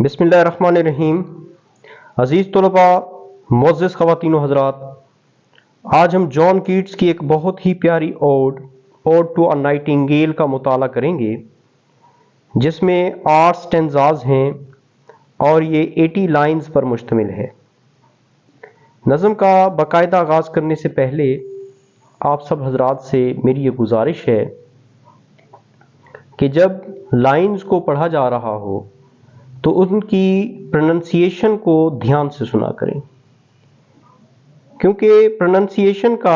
بسم اللہ الرحمن الرحیم۔ عزیز طلباء، معزز خواتین و حضرات، آج ہم جان کیٹس کی ایک بہت ہی پیاری اوڈ ٹو اے نائٹنگیل کا مطالعہ کریں گے، جس میں 8 سٹینزاز ہیں اور یہ 80 لائنز پر مشتمل ہے۔ نظم کا باقاعدہ آغاز کرنے سے پہلے آپ سب حضرات سے میری یہ گزارش ہے کہ جب لائنز کو پڑھا جا رہا ہو تو ان کی پروننسیشن کو دھیان سے سنا کریں، کیونکہ پروننسیشن کا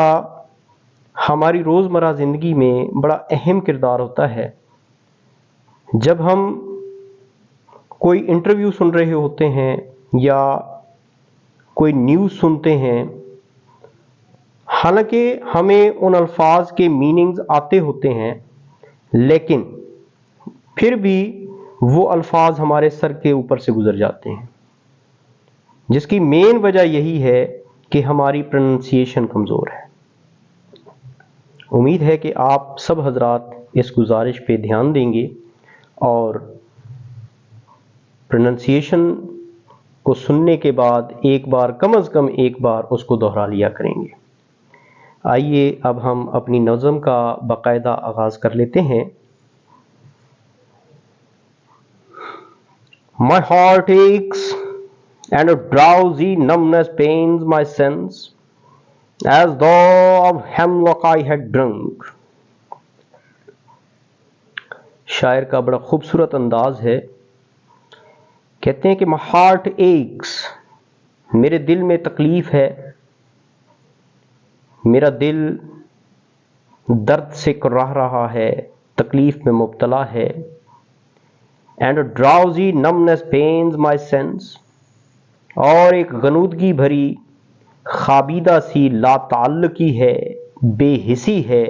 ہماری روزمرہ زندگی میں بڑا اہم کردار ہوتا ہے۔ جب ہم کوئی انٹرویو سن رہے ہوتے ہیں یا کوئی نیوز سنتے ہیں، حالانکہ ہمیں ان الفاظ کے میننگز آتے ہوتے ہیں، لیکن پھر بھی وہ الفاظ ہمارے سر کے اوپر سے گزر جاتے ہیں، جس کی مین وجہ یہی ہے کہ ہماری پروننسیشن کمزور ہے۔ امید ہے کہ آپ سب حضرات اس گزارش پہ دھیان دیں گے اور پروننسیشن کو سننے کے بعد کم از کم ایک بار اس کو دہرا لیا کریں گے۔ آئیے اب ہم اپنی نظم کا باقاعدہ آغاز کر لیتے ہیں۔ My heart aches and a drowsy numbness pains my sense, as though of hemlock I had drunk. شاعر کا بڑا خوبصورت انداز ہے۔ کہتے ہیں کہ my heart aches، میرے دل میں تکلیف ہے، میرا دل درد سے کراہ رہا ہے، تکلیف میں مبتلا ہے۔ And a drowsy numbness pains my sense، اور ایک غنودگی بھری خوابیدہ سی لا تعلقی ہے، بے حسی ہے،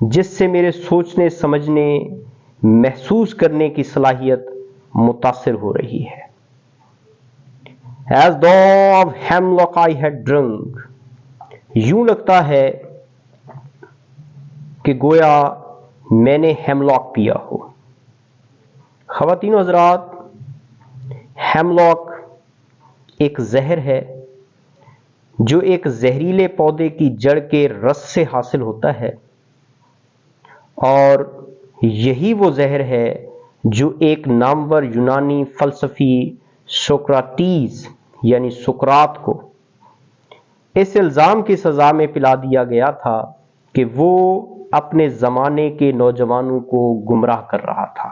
جس سے میرے سوچنے سمجھنے محسوس کرنے کی صلاحیت متاثر ہو رہی ہے۔ As though of hemlock I had drunk، یوں لگتا ہے کہ گویا میں نے ہیملاک پیا ہو۔ خواتین و حضرات، ہیملاک ایک زہر ہے جو ایک زہریلے پودے کی جڑ کے رس سے حاصل ہوتا ہے، اور یہی وہ زہر ہے جو ایک نامور یونانی فلسفی سوکراتیز یعنی سقراط کو اس الزام کی سزا میں پلا دیا گیا تھا کہ وہ اپنے زمانے کے نوجوانوں کو گمراہ کر رہا تھا۔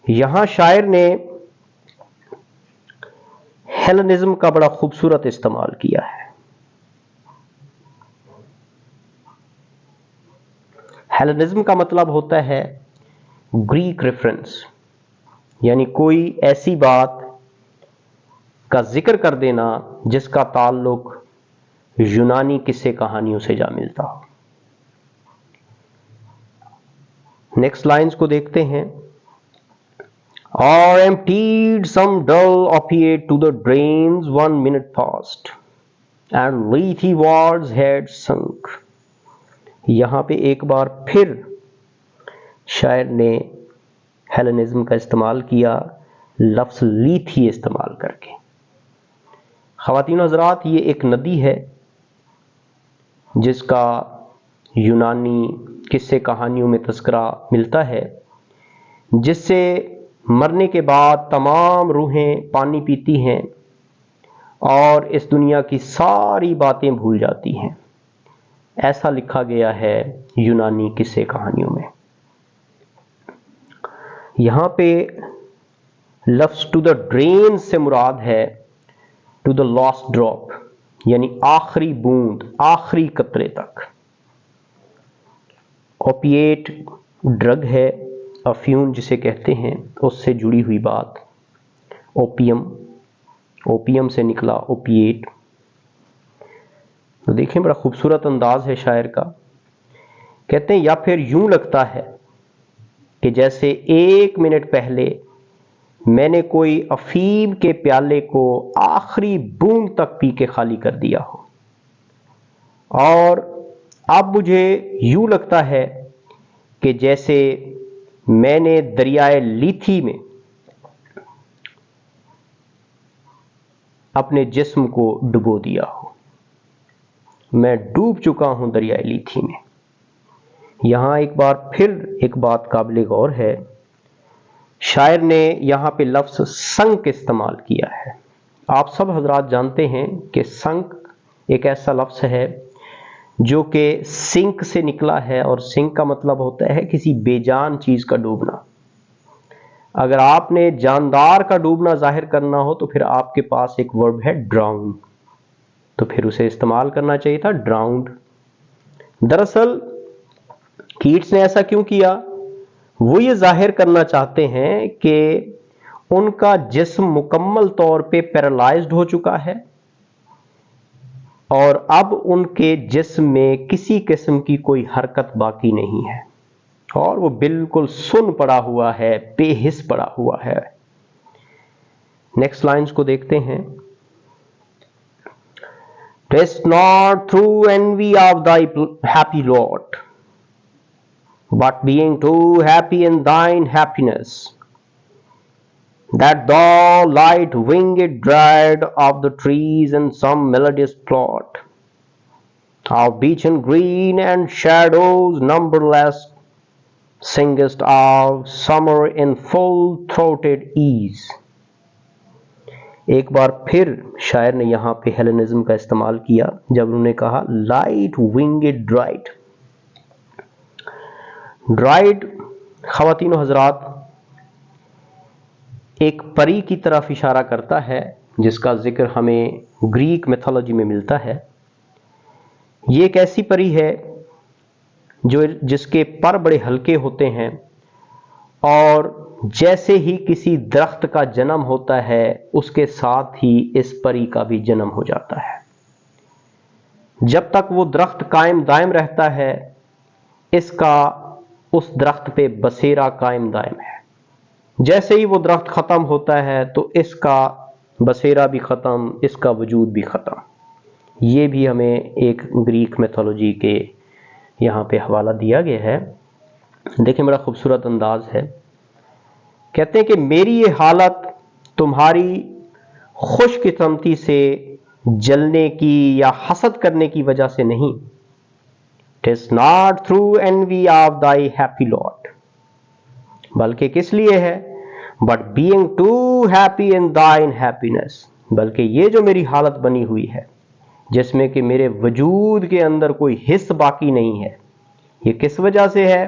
یہاں شاعر نے ہیلنزم کا بڑا خوبصورت استعمال کیا ہے۔ ہیلنزم کا مطلب ہوتا ہے گریک ریفرنس، یعنی کوئی ایسی بات کا ذکر کر دینا جس کا تعلق یونانی قصے کہانیوں سے جا ملتا ہو۔ نیکسٹ لائنز کو دیکھتے ہیں۔ Or emptied some dull opiate to the drains 1 minute past, and lethe wards had sunk۔ یہاں پہ ایک بار پھر شاعر نے ہیلنزم کا استعمال کیا، لفظ لیتھی استعمال کر کے۔ خواتین و حضرات، یہ ایک ندی ہے جس کا یونانی قصے کہانیوں میں تذکرہ ملتا ہے، جس سے مرنے کے بعد تمام روحیں پانی پیتی ہیں اور اس دنیا کی ساری باتیں بھول جاتی ہیں۔ ایسا لکھا گیا ہے یونانی قصے کہانیوں میں۔ یہاں پہ لفظ ٹو دا ڈرین سے مراد ہے ٹو دا لاسٹ ڈراپ، یعنی آخری بوند، آخری قطرے تک۔ اوپیٹ ڈرگ ہے، افیون جسے کہتے ہیں، اس سے جڑی ہوئی بات۔ اوپیم سے نکلا اوپیٹ۔ تو دیکھیں بڑا خوبصورت انداز ہے شاعر کا۔ کہتے ہیں یا پھر یوں لگتا ہے کہ جیسے 1 منٹ پہلے میں نے کوئی افیم کے پیالے کو آخری بوند تک پی کے خالی کر دیا ہو، اور اب مجھے یوں لگتا ہے کہ جیسے میں نے دریائے لیتھی میں اپنے جسم کو ڈبو دیا ہو۔ میں ڈوب چکا ہوں دریائے لیتھی میں۔ یہاں ایک بار پھر ایک بات قابل غور ہے، شاعر نے یہاں پہ لفظ سنک استعمال کیا ہے۔ آپ سب حضرات جانتے ہیں کہ سنک ایک ایسا لفظ ہے جو کہ سنک سے نکلا ہے، اور سنک کا مطلب ہوتا ہے کسی بے جان چیز کا ڈوبنا۔ اگر آپ نے جاندار کا ڈوبنا ظاہر کرنا ہو تو پھر آپ کے پاس ایک ورب ہے ڈراؤن، تو پھر اسے استعمال کرنا چاہیے تھا ڈراؤنڈ۔ دراصل کیٹس نے ایسا کیوں کیا؟ وہ یہ ظاہر کرنا چاہتے ہیں کہ ان کا جسم مکمل طور پہ پیرالائزڈ ہو چکا ہے، اور اب ان کے جسم میں کسی قسم کی کوئی حرکت باقی نہیں ہے، اور وہ بالکل سن پڑا ہوا ہے، بے حس پڑا ہوا ہے۔ نیکسٹ لائنز کو دیکھتے ہیں۔ "'Tis not through envy of thy happy lot, but being too happy in thine happiness, that thou light winged dread of the trees in some melodious plot of beechen green and shadows numberless, singest of summer in full throated ease." ایک بار پھر شاعر نے یہاں پہ ہیلنزم کا استعمال کیا جب انہوں نے کہا لائٹ ونگڈ ڈرائٹ۔ ڈرائٹ خواتین و حضرات ایک پری کی طرف اشارہ کرتا ہے جس کا ذکر ہمیں گریک میتھولوجی میں ملتا ہے۔ یہ ایک ایسی پری ہے جس کے پر بڑے ہلکے ہوتے ہیں، اور جیسے ہی کسی درخت کا جنم ہوتا ہے اس کے ساتھ ہی اس پری کا بھی جنم ہو جاتا ہے۔ جب تک وہ درخت قائم دائم رہتا ہے اس کا اس درخت پہ بسیرا قائم دائم ہے، جیسے ہی وہ درخت ختم ہوتا ہے تو اس کا بسیرا بھی ختم، اس کا وجود بھی ختم۔ یہ بھی ہمیں ایک گریک میتھولوجی کے یہاں پہ حوالہ دیا گیا ہے۔ دیکھیں بڑا خوبصورت انداز ہے، کہتے ہیں کہ میری یہ حالت تمہاری خوش قسمتی سے جلنے کی یا حسد کرنے کی وجہ سے نہیں۔ "'Tis not through envy of thy happy lot", بلکہ کس لیے ہے؟ "But being too happy in thine happiness", بلکہ یہ جو میری حالت بنی ہوئی ہے جس میں کہ میرے وجود کے اندر کوئی حس باقی نہیں ہے، یہ کس وجہ سے ہے؟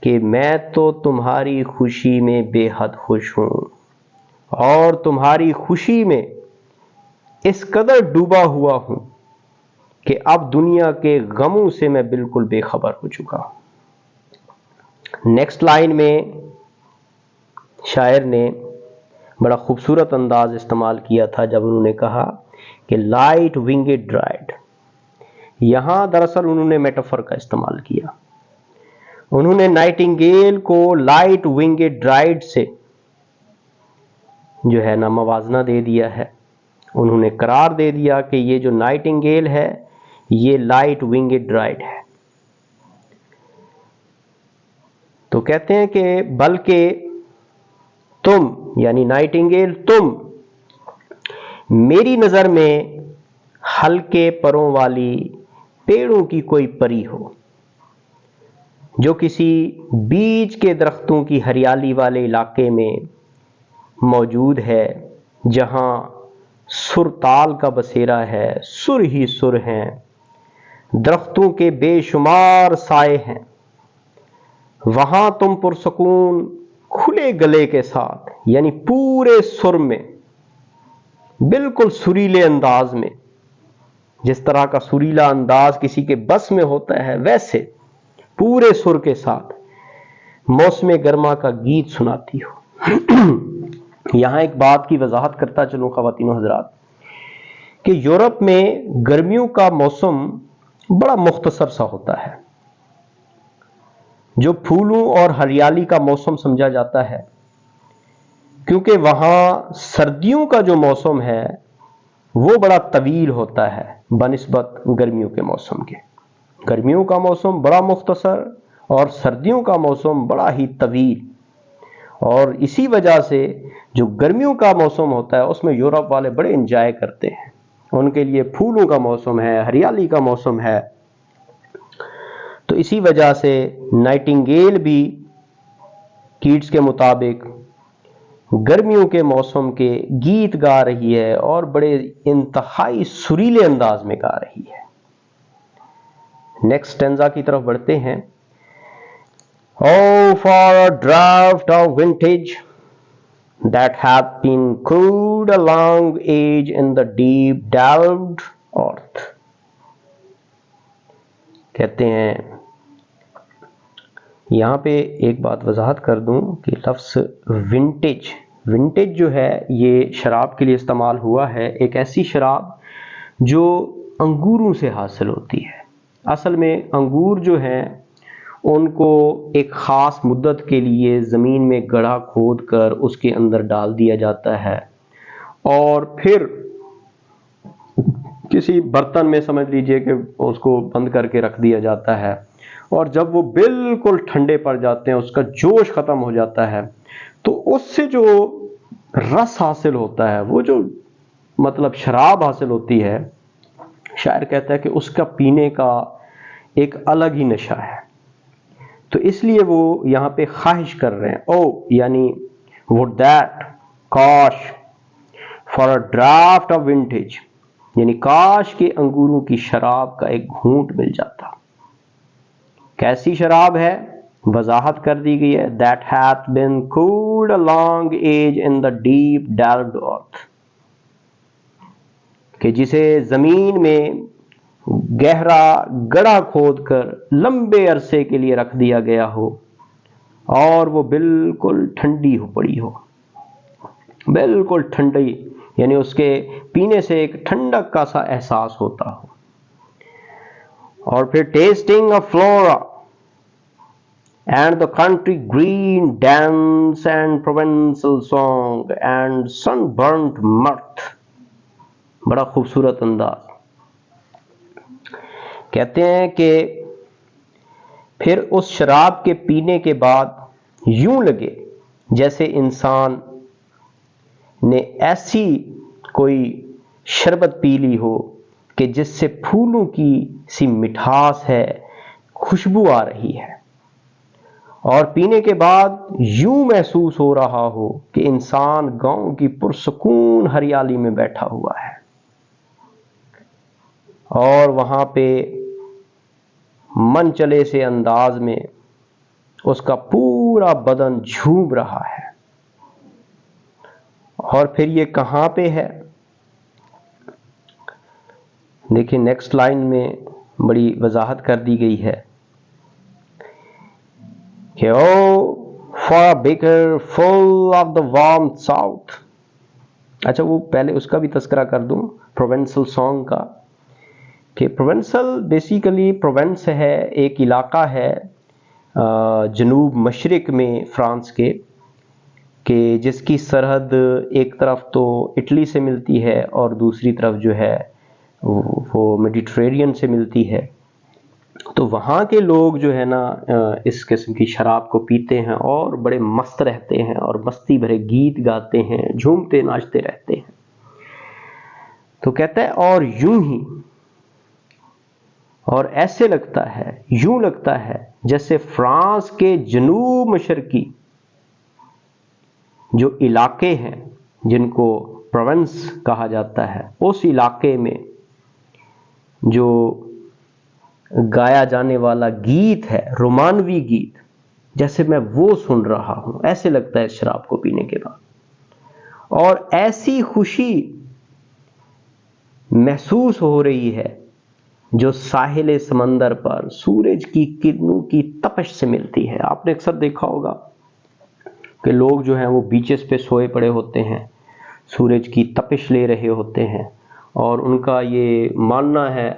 کہ میں تو تمہاری خوشی میں بے حد خوش ہوں، اور تمہاری خوشی میں اس قدر ڈوبا ہوا ہوں کہ اب دنیا کے غموں سے میں بالکل بے خبر ہو چکا ہوں۔ نیکسٹ لائن میں شاعر نے بڑا خوبصورت انداز استعمال کیا تھا جب انہوں نے کہا کہ لائٹ ونگڈ ڈرائڈ۔ یہاں دراصل انہوں نے میٹافر کا استعمال کیا، انہوں نے نائٹنگیل کو لائٹ ونگڈ ڈرائڈ سے جو ہے نا موازنہ دے دیا ہے۔ انہوں نے قرار دے دیا کہ یہ جو نائٹنگیل ہے یہ لائٹ ونگڈ ڈرائڈ ہے۔ تو کہتے ہیں کہ بلکہ تم یعنی نائٹنگیل تم میری نظر میں ہلکے پروں والی پیڑوں کی کوئی پری ہو جو کسی بیج کے درختوں کی ہریالی والے علاقے میں موجود ہے، جہاں سر تال کا بسیرا ہے، سر ہی سر ہیں، درختوں کے بے شمار سائے ہیں، وہاں تم پرسکون کھلے گلے کے ساتھ یعنی پورے سر میں، بالکل سریلے انداز میں، جس طرح کا سریلا انداز کسی کے بس میں ہوتا ہے ویسے پورے سر کے ساتھ موسم گرما کا گیت سناتی ہو۔ یہاں ایک بات کی وضاحت کرتا چلوں خواتین و حضرات کہ یورپ میں گرمیوں کا موسم بڑا مختصر سا ہوتا ہے، جو پھولوں اور ہریالی کا موسم سمجھا جاتا ہے، کیونکہ وہاں سردیوں کا جو موسم ہے وہ بڑا طویل ہوتا ہے بنسبت گرمیوں کے موسم کے۔ گرمیوں کا موسم بڑا مختصر اور سردیوں کا موسم بڑا ہی طویل، اور اسی وجہ سے جو گرمیوں کا موسم ہوتا ہے اس میں یورپ والے بڑے انجوائے کرتے ہیں، ان کے لیے پھولوں کا موسم ہے، ہریالی کا موسم ہے. تو اسی وجہ سے نائٹنگیل بھی کیٹس کے مطابق گرمیوں کے موسم کے گیت گا رہی ہے اور بڑے انتہائی سریلے انداز میں گا رہی ہے. نیکسٹ ٹینزا کی طرف بڑھتے ہیں. Oh, for a draught of vintage that hath been cooled a long age in the deep delved earth. کہتے ہیں یہاں پہ ایک بات وضاحت کر دوں کہ لفظ ونٹیج جو ہے یہ شراب کے لیے استعمال ہوا ہے، ایک ایسی شراب جو انگوروں سے حاصل ہوتی ہے. اصل میں انگور جو ہیں ان کو ایک خاص مدت کے لیے زمین میں گڑھا کھود کر اس کے اندر ڈال دیا جاتا ہے اور پھر کسی برتن میں سمجھ لیجئے کہ اس کو بند کر کے رکھ دیا جاتا ہے، اور جب وہ بالکل ٹھنڈے پڑ جاتے ہیں، اس کا جوش ختم ہو جاتا ہے، تو اس سے جو رس حاصل ہوتا ہے، وہ جو مطلب شراب حاصل ہوتی ہے، شاعر کہتا ہے کہ اس کا پینے کا ایک الگ ہی نشہ ہے. تو اس لیے وہ یہاں پہ خواہش کر رہے ہیں، یعنی would that کاش for a draught of vintage، یعنی کاش کے انگوروں کی شراب کا ایک گھونٹ مل جاتا. کیسی شراب ہے؟ وضاحت کر دی گئی ہے. that hath been cooled a long age in the deep delved earth، کہ جسے زمین میں گہرا گڑھا کھود کر لمبے عرصے کے لیے رکھ دیا گیا ہو اور وہ بالکل ٹھنڈی ہو پڑی ہو، بالکل ٹھنڈی، یعنی اس کے پینے سے ایک ٹھنڈک کا سا احساس ہوتا ہو. اور پھر tasting of Flora and the country green dance and Provencal song and sunburnt mirth. بڑا خوبصورت انداز. کہتے ہیں کہ پھر اس شراب کے پینے کے بعد یوں لگے جیسے انسان نے ایسی کوئی شربت پی لی ہو کہ جس سے پھولوں کی سی مٹھاس ہے، خوشبو آ رہی ہے، اور پینے کے بعد یوں محسوس ہو رہا ہو کہ انسان گاؤں کی پرسکون ہریالی میں بیٹھا ہوا ہے اور وہاں پہ من چلے سے انداز میں اس کا پورا بدن جھوم رہا ہے. اور پھر یہ کہاں پہ ہے؟ دیکھیں نیکسٹ لائن میں بڑی وضاحت کر دی گئی ہے کہ for a beaker full of the warm south. اچھا وہ پہلے اس کا بھی تذکرہ کر دوں پروونسل سانگ کا، کہ پروونسل بیسیکلی پروونس ہے، ایک علاقہ ہے جنوب مشرق میں فرانس کے، کہ جس کی سرحد ایک طرف تو اٹلی سے ملتی ہے اور دوسری طرف جو ہے وہ میڈیٹرینین سے ملتی ہے. تو وہاں کے لوگ جو ہے نا اس قسم کی شراب کو پیتے ہیں اور بڑے مست رہتے ہیں اور مستی بھرے گیت گاتے ہیں، جھومتے ناچتے رہتے ہیں. تو کہتا ہے اور یوں ہی، اور ایسے لگتا ہے، یوں لگتا ہے جیسے فرانس کے جنوب مشرقی جو علاقے ہیں جن کو پروونس کہا جاتا ہے، اس علاقے میں جو گایا جانے والا گیت ہے، رومانوی گیت، جیسے میں وہ سن رہا ہوں، ایسے لگتا ہے اس شراب کو پینے کے بعد. اور ایسی خوشی محسوس ہو رہی ہے جو ساحل سمندر پر سورج کی کرنوں کی تپش سے ملتی ہے. آپ نے اکثر دیکھا ہوگا کہ لوگ جو ہیں وہ بیچز پہ سوئے پڑے ہوتے ہیں، سورج کی تپش لے رہے ہوتے ہیں، اور ان کا یہ ماننا ہے،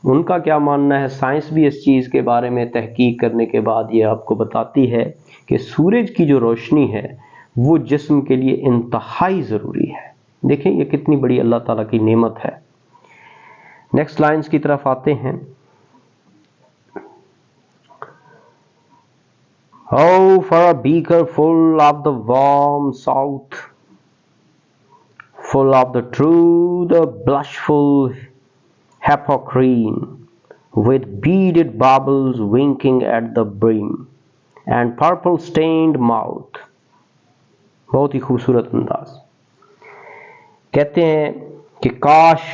ان کا کیا ماننا ہے، سائنس بھی اس چیز کے بارے میں تحقیق کرنے کے بعد یہ آپ کو بتاتی ہے کہ سورج کی جو روشنی ہے وہ جسم کے لیے انتہائی ضروری ہے. دیکھیں یہ کتنی بڑی اللہ تعالیٰ کی نعمت ہے. نیکسٹ لائنز کی طرف آتے ہیں. Oh, for a beaker full of the warm south, full of the true, the blushful Hippocrene, with beaded bubbles winking at the brim, and purple stained mouth. بہت ہی خوبصورت انداز. کہتے ہیں کہ کاش،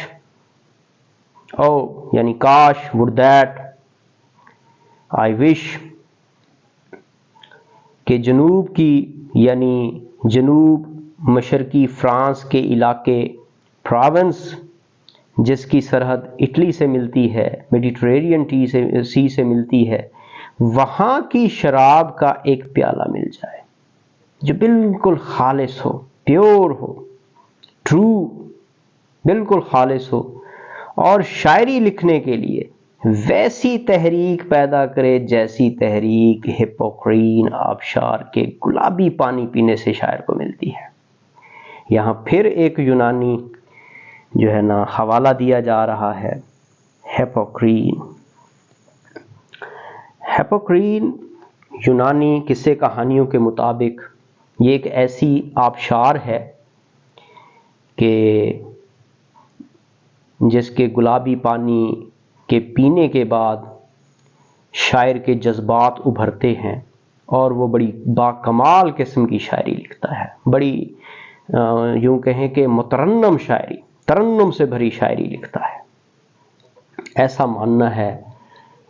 یعنی کاش، would that, I wish، کہ جنوب کی، یعنی جنوب مشرقی فرانس کے علاقے، پراونس، جس کی سرحد اٹلی سے ملتی ہے، میڈیٹرینین سی سے ملتی ہے، وہاں کی شراب کا ایک پیالہ مل جائے جو بالکل خالص ہو، پیور ہو، ٹرو، بالکل خالص ہو، اور شاعری لکھنے کے لیے ویسی تحریک پیدا کرے جیسی تحریک ہپوکرین آبشار کے گلابی پانی پینے سے شاعر کو ملتی ہے. یہاں پھر ایک یونانی جو ہے نا حوالہ دیا جا رہا ہے، ہپوکرین. ہپوکرین یونانی قصے کہانیوں کے مطابق یہ ایک ایسی آبشار ہے کہ جس کے گلابی پانی کے پینے کے بعد شاعر کے جذبات ابھرتے ہیں اور وہ بڑی باکمال قسم کی شاعری لکھتا ہے، بڑی یوں کہیں کہ مترنم شاعری، ترنم سے بھری شاعری لکھتا ہے. ایسا ماننا ہے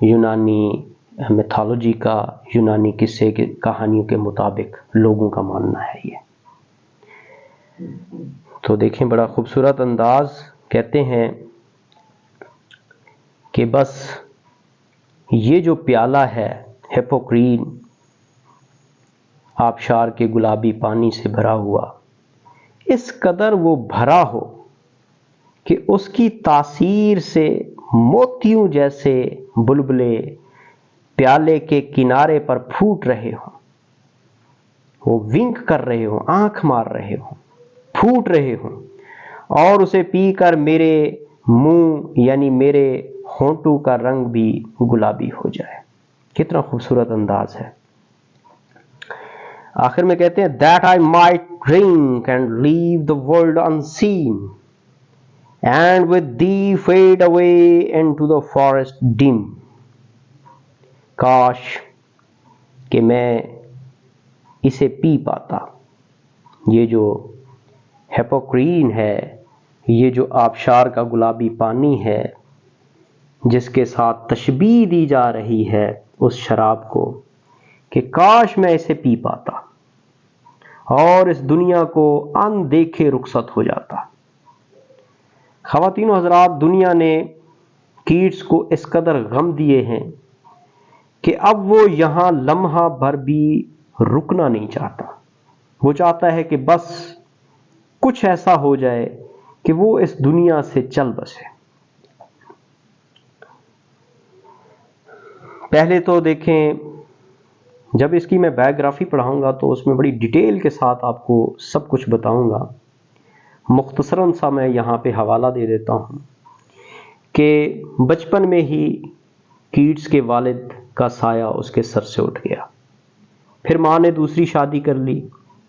یونانی میتھالوجی کا، یونانی قصے کے کہانیوں کے مطابق لوگوں کا ماننا ہے یہ. تو دیکھیں بڑا خوبصورت انداز. کہتے ہیں کہ بس یہ جو پیالہ ہے ہپوکرین آبشار کے گلابی پانی سے بھرا ہوا، اس قدر وہ بھرا ہو کہ اس کی تاثیر سے موتیوں جیسے بلبلے پیالے کے کنارے پر پھوٹ رہے ہوں، وہ ونک کر رہے ہوں، آنکھ مار رہے ہوں، پھوٹ رہے ہوں، اور اسے پی کر میرے منہ یعنی میرے ہونٹوں کا رنگ بھی گلابی ہو جائے. کتنا خوبصورت انداز ہے. آخر میں کہتے ہیں that I might drink and leave the world unseen and with thee fade away into the forest dim. کاش کہ میں اسے پی پاتا. یہ جو ہپوکرین ہے، یہ جو آبشار کا گلابی پانی ہے جس کے ساتھ تشبیہ دی جا رہی ہے اس شراب کو، کہ کاش میں اسے پی پاتا اور اس دنیا کو ان دیکھے رخصت ہو جاتا. خواتین و حضرات، دنیا نے کیٹس کو اس قدر غم دیے ہیں کہ اب وہ یہاں لمحہ بھر بھی رکنا نہیں چاہتا. وہ چاہتا ہے کہ بس کچھ ایسا ہو جائے کہ وہ اس دنیا سے چل بسے. پہلے تو دیکھیں، جب اس کی میں بایوگرافی پڑھاؤں گا تو اس میں بڑی ڈیٹیل کے ساتھ آپ کو سب کچھ بتاؤں گا. مختصراً سا میں یہاں پہ حوالہ دے دیتا ہوں کہ بچپن میں ہی کیٹس کے والد کا سایہ اس کے سر سے اٹھ گیا. پھر ماں نے دوسری شادی کر لی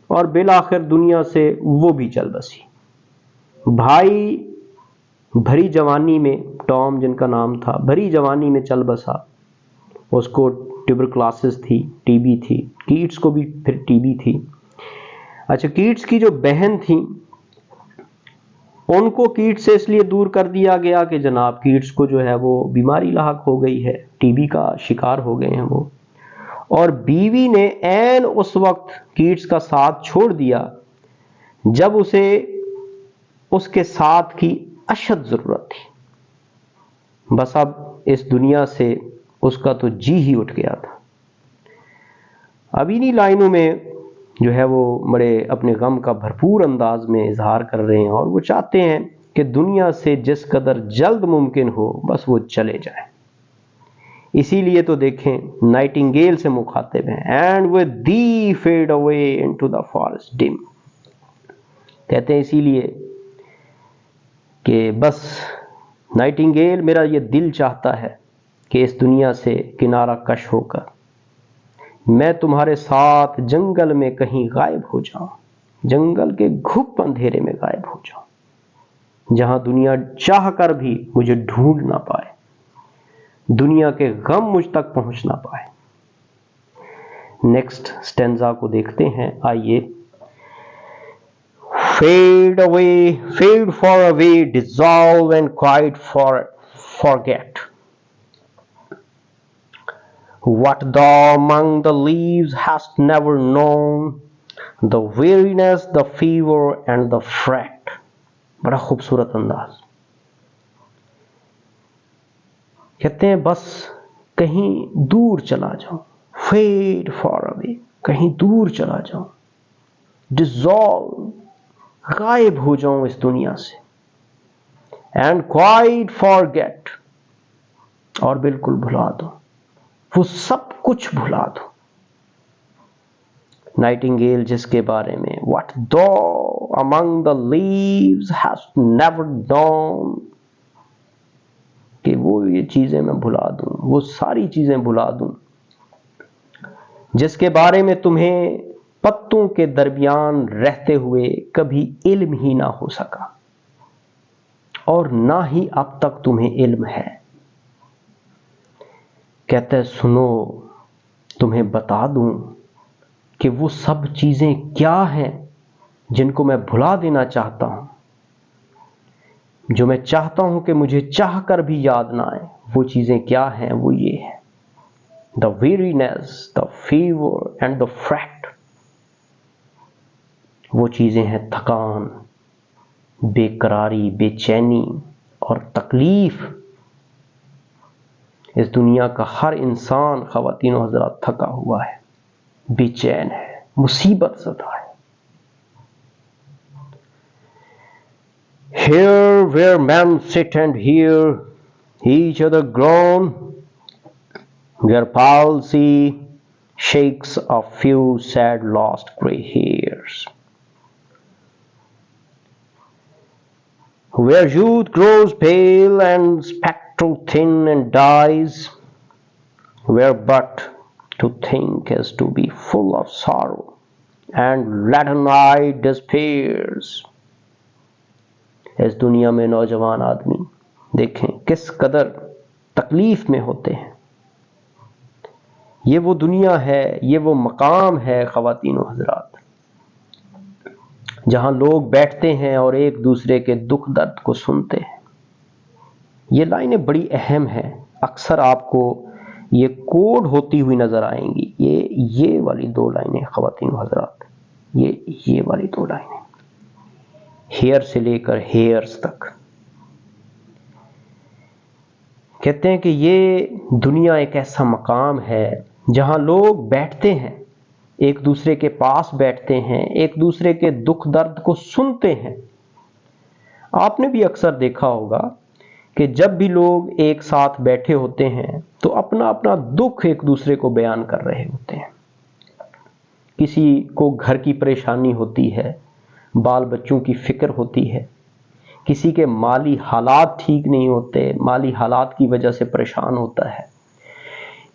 اور بالآخر دنیا سے وہ بھی چل بسی. بھائی بھری جوانی میں، ٹام جن کا نام تھا، بھری جوانی میں چل بسا. اس کو ٹیوبرکلوسس تھی، ٹی بی تھی. کیٹس کو بھی پھر ٹی بی تھی. اچھا، کیٹس کی جو بہن تھیں ان کو کیٹس سے اس لیے دور کر دیا گیا کہ جناب کیٹس کو جو ہے وہ بیماری لاحق ہو گئی ہے، ٹی بی کا شکار ہو گئے ہیں وہ. اور بیوی نے عین اس وقت کیٹس کا ساتھ چھوڑ دیا جب اسے اس کے ساتھ کی اشد ضرورت تھی. بس اب اس دنیا سے اس کا تو جی ہی اٹھ گیا تھا. اب انہی لائنوں میں جو ہے وہ بڑے اپنے غم کا بھرپور انداز میں اظہار کر رہے ہیں، اور وہ چاہتے ہیں کہ دنیا سے جس قدر جلد ممکن ہو بس وہ چلے جائیں. اسی لیے تو دیکھیں نائٹنگیل سے مخاطب ہیں and with thee fade away into the forest dim. کہتے ہیں اسی لیے کہ بس نائٹنگیل، میرا یہ دل چاہتا ہے کہ اس دنیا سے کنارہ کش ہو کر میں تمہارے ساتھ جنگل میں کہیں غائب ہو جاؤں، جنگل کے گھپ اندھیرے میں غائب ہو جاؤں، جہاں دنیا چاہ کر بھی مجھے ڈھونڈ نہ پائے، دنیا کے غم مجھ تک پہنچ نہ پائے۔ نیکسٹ سٹینزا کو دیکھتے ہیں، آئیے۔ Fade away, fade far away, dissolve and quite forget. What thou among the leaves hast never known, the weariness, the fever and the fret. بڑا خوبصورت انداز۔ کہتے ہیں بس کہیں دور چلا جاؤں، fade far away، کہیں دور چلا جاؤں، dissolve، غائب ہو جاؤں اس دنیا سے، and quite forget، اور بالکل بھلا دو، وہ سب کچھ بھلا دو۔ نائٹنگیل جس کے بارے میں what thou among the leaves hast never known، کہ وہ یہ چیزیں میں بھلا دوں، وہ ساری چیزیں بھلا دوں جس کے بارے میں تمہیں پتوں کے درمیان رہتے ہوئے کبھی علم ہی نہ ہو سکا، اور نہ ہی اب تک تمہیں علم ہے۔ کہتے ہیں سنو، تمہیں بتا دوں کہ وہ سب چیزیں کیا ہیں جن کو میں بھلا دینا چاہتا ہوں، جو میں چاہتا ہوں کہ مجھے چاہ کر بھی یاد نہ آئے۔ وہ چیزیں کیا ہیں؟ وہ یہ ہے، the weariness, the fever and the fret۔ وہ چیزیں ہیں تھکان، بے قراری، بے چینی اور تکلیف۔ اس دنیا کا ہر انسان، خواتین و حضرات، تھکا ہوا ہے، بے چین ہے، مصیبت زدہ ہے۔ Here where men sit and hear each other groan, where palsy shakes a few sad lost gray hairs, where youth grows pale and spectral thin and dies, where but to think is to be full of sorrow and leaden-eyed despairs۔ اس دنیا میں نوجوان آدمی دیکھیں کس قدر تکلیف میں ہوتے ہیں۔ یہ وہ دنیا ہے، یہ وہ مقام ہے خواتین و حضرات، جہاں لوگ بیٹھتے ہیں اور ایک دوسرے کے دکھ درد کو سنتے ہیں۔ یہ لائنیں بڑی اہم ہیں، اکثر آپ کو یہ کوڈ ہوتی ہوئی نظر آئیں گی۔ یہ والی دو لائنیں خواتین و حضرات، یہ والی دو لائنیں، ہیئر سے لے کر ہیئرز تک۔ کہتے ہیں کہ یہ دنیا ایک ایسا مقام ہے جہاں لوگ بیٹھتے ہیں، ایک دوسرے کے پاس بیٹھتے ہیں، ایک دوسرے کے دکھ درد کو سنتے ہیں۔ آپ نے بھی اکثر دیکھا ہوگا کہ جب بھی لوگ ایک ساتھ بیٹھے ہوتے ہیں تو اپنا اپنا دکھ ایک دوسرے کو بیان کر رہے ہوتے ہیں۔ کسی کو گھر کی پریشانی ہوتی ہے، بال بچوں کی فکر ہوتی ہے، کسی کے مالی حالات ٹھیک نہیں ہوتے، مالی حالات کی وجہ سے پریشان ہوتا ہے،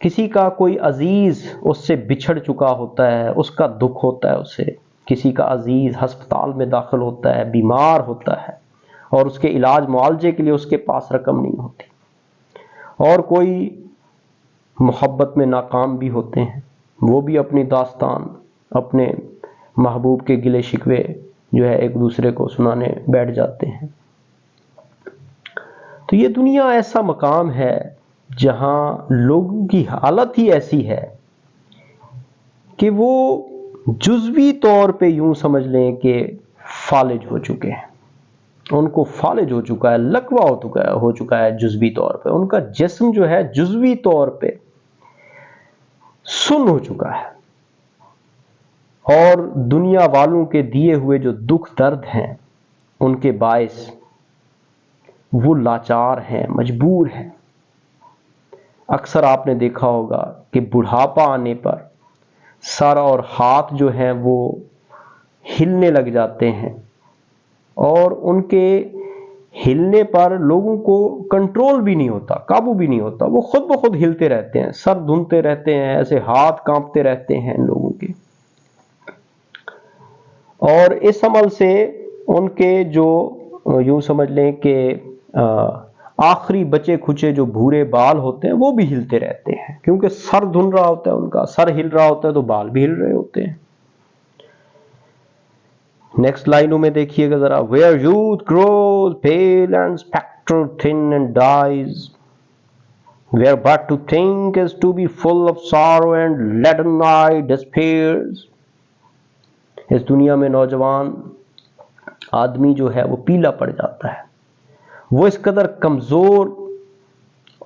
کسی کا کوئی عزیز اس سے بچھڑ چکا ہوتا ہے، اس کا دکھ ہوتا ہے اسے، کسی کا عزیز ہسپتال میں داخل ہوتا ہے، بیمار ہوتا ہے اور اس کے علاج معالجے کے لیے اس کے پاس رقم نہیں ہوتی، اور کوئی محبت میں ناکام بھی ہوتے ہیں، وہ بھی اپنی داستان، اپنے محبوب کے گلے شکوے جو ہے ایک دوسرے کو سنانے بیٹھ جاتے ہیں۔ تو یہ دنیا ایسا مقام ہے جہاں لوگوں کی حالت ہی ایسی ہے کہ وہ جزوی طور پہ یوں سمجھ لیں کہ فالج ہو چکے ہیں، ان کو فالج ہو چکا ہے، لکوہ ہو چکا ہے جزوی طور پہ، ان کا جسم جو ہے جزوی طور پہ سن ہو چکا ہے، اور دنیا والوں کے دیے ہوئے جو دکھ درد ہیں ان کے باعث وہ لاچار ہیں، مجبور ہیں۔ اکثر آپ نے دیکھا ہوگا کہ بڑھاپا آنے پر سر اور ہاتھ جو ہیں وہ ہلنے لگ جاتے ہیں، اور ان کے ہلنے پر لوگوں کو کنٹرول بھی نہیں ہوتا، قابو بھی نہیں ہوتا، وہ خود بخود ہلتے رہتے ہیں، سر دھنتے رہتے ہیں، ایسے ہاتھ کانپتے رہتے ہیں ان لوگوں کے. اور اس عمل سے ان کے جو یوں سمجھ لیں کہ آخری بچے کھچے جو بھورے بال ہوتے ہیں وہ بھی ہلتے رہتے ہیں، کیونکہ سر دھن رہا ہوتا ہے، ان کا سر ہل رہا ہوتا ہے تو بال بھی ہل رہے ہوتے ہیں. نیکسٹ لائنوں میں دیکھیے گا ذرا. where youth grows pale and spectral, thin and dies, where but to think is to be full of sorrow and leaden eye despairs. اس دنیا میں نوجوان آدمی جو ہے وہ پیلا پڑ جاتا ہے، وہ اس قدر کمزور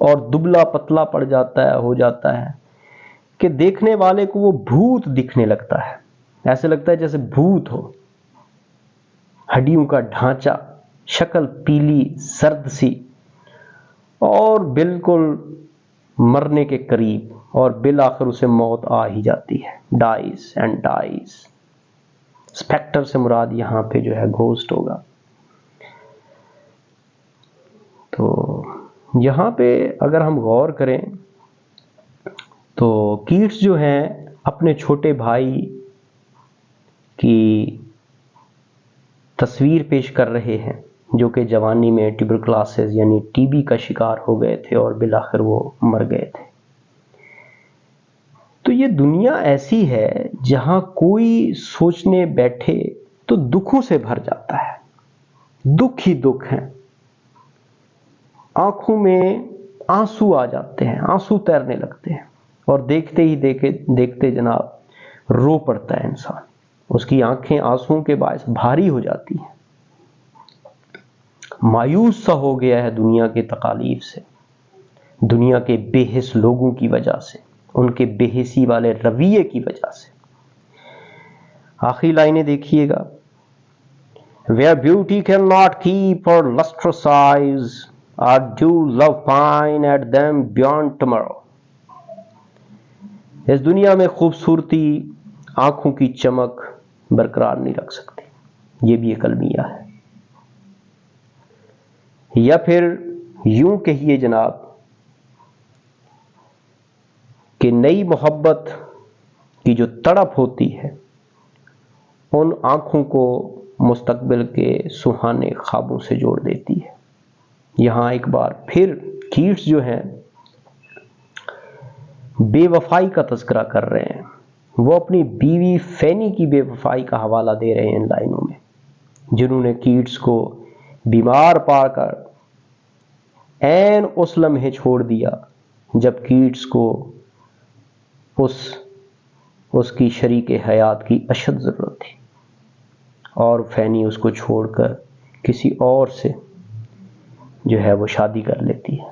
اور دبلا پتلا پڑ جاتا ہے، ہو جاتا ہے کہ دیکھنے والے کو وہ بھوت دکھنے لگتا ہے، ایسے لگتا ہے جیسے بھوت ہو، ہڈیوں کا ڈھانچہ، شکل پیلی زرد سی، اور بالکل مرنے کے قریب، اور بالآخر اسے موت آ ہی جاتی ہے. Dies and dies. اسپیکٹر سے مراد یہاں پہ جو ہے گھوسٹ ہوگا. تو یہاں پہ اگر ہم غور کریں تو کیٹس جو ہیں اپنے چھوٹے بھائی کی تصویر پیش کر رہے ہیں جو کہ جوانی میں ٹیوبرکلوسس یعنی ٹی بی کا شکار ہو گئے تھے اور بالآخر وہ مر گئے تھے. تو یہ دنیا ایسی ہے جہاں کوئی سوچنے بیٹھے تو دکھوں سے بھر جاتا ہے، دکھ ہی دکھ ہیں، آنکھوں میں آنسو آ جاتے ہیں، آنسو تیرنے لگتے ہیں، اور دیکھتے ہی دیکھتے جناب رو پڑتا ہے انسان، اس کی آنکھیں آنسوؤں کے باعث بھاری ہو جاتی ہیں، مایوس سا ہو گیا ہے دنیا کے تکالیف سے، دنیا کے بے حس لوگوں کی وجہ سے، ان کے بے حسی والے رویے کی وجہ سے. آخری لائنیں دیکھیے گا. where beauty cannot keep her lustrous eyes, or do love pine at them beyond tomorrow. اس دنیا میں خوبصورتی آنکھوں کی چمک برقرار نہیں رکھ سکتی. یہ بھی ایک المیہ ہے. یا پھر یوں کہیے جناب کہ نئی محبت کی جو تڑپ ہوتی ہے ان آنکھوں کو مستقبل کے سہانے خوابوں سے جوڑ دیتی ہے. یہاں ایک بار پھر کیٹس جو ہیں بے وفائی کا تذکرہ کر رہے ہیں، وہ اپنی بیوی فینی کی بے وفائی کا حوالہ دے رہے ہیں ان لائنوں میں، جنہوں نے کیٹس کو بیمار پا کر عین اس لمحے چھوڑ دیا جب کیٹس کو اس کی شریک حیات کی اشد ضرورت تھی، اور فینی اس کو چھوڑ کر کسی اور سے جو ہے وہ شادی کر لیتی ہے.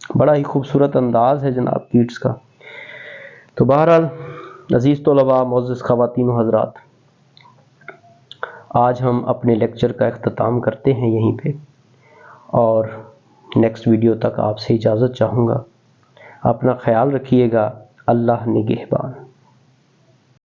بڑا ہی خوبصورت انداز ہے جناب کیٹس کا. تو بہرحال عزیز طلباء، معزز خواتین و حضرات، آج ہم اپنے لیکچر کا اختتام کرتے ہیں یہیں پہ، اور نیکسٹ ویڈیو تک آپ سے اجازت چاہوں گا. اپنا خیال رکھیے گا. اللہ نگہبان.